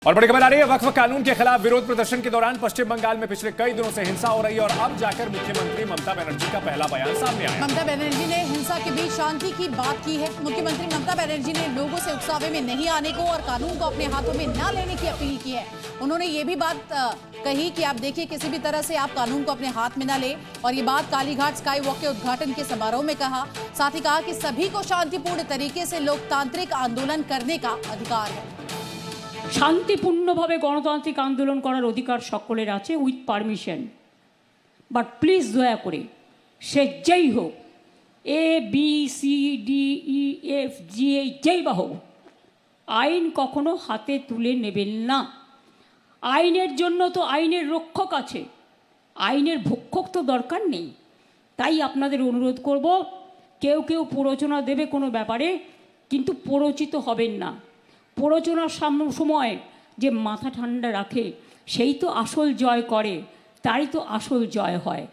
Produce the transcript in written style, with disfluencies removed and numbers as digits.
और बड़ी खबर आ रही है, वक्फ कानून के खिलाफ विरोध प्रदर्शन के दौरान पश्चिम बंगाल में पिछले कई दिनों से हिंसा हो रही है और अब जाकर मुख्यमंत्री ममता बनर्जी का पहला बयान सामने आया। ममता बनर्जी ने हिंसा के बीच शांति की बात की है। मुख्यमंत्री ममता बनर्जी ने लोगों से उकसावे में नहीं आने को और कानून को अपने हाथों में न लेने की अपील की है। उन्होंने ये भी बात कही कि आप देखिए, किसी भी तरह से आप कानून को अपने हाथ में न ले, और ये बात कालीघाट स्काई वॉक के उद्घाटन के समारोह में कहा। साथ ही कहा कि सभी को शांतिपूर्ण तरीके से लोकतांत्रिक आंदोलन करने का अधिकार है। শান্তিপূর্ণভাবে গণতান্ত্রিক আন্দোলন করার অধিকার সকলের আছে উইথ পারমিশন, বাট প্লিজ দয়া করে সে যেই হোক, ABCDEFGA যেই বা হোক, আইন কখনো হাতে তুলে নেবেন না। আইনের জন্য তো আইনের রক্ষক আছে, আইনের ভক্ষক তো দরকার নেই। তাই আপনাদের অনুরোধ করব, কেউ কেউ প্ররোচনা দেবে কোনো ব্যাপারে, কিন্তু প্ররোচিত হবেন না। প্ররোচনার সময় যে মাথা ঠান্ডা রাখে সেই তো আসল জয় করে, তারই তো আসল জয় হয়।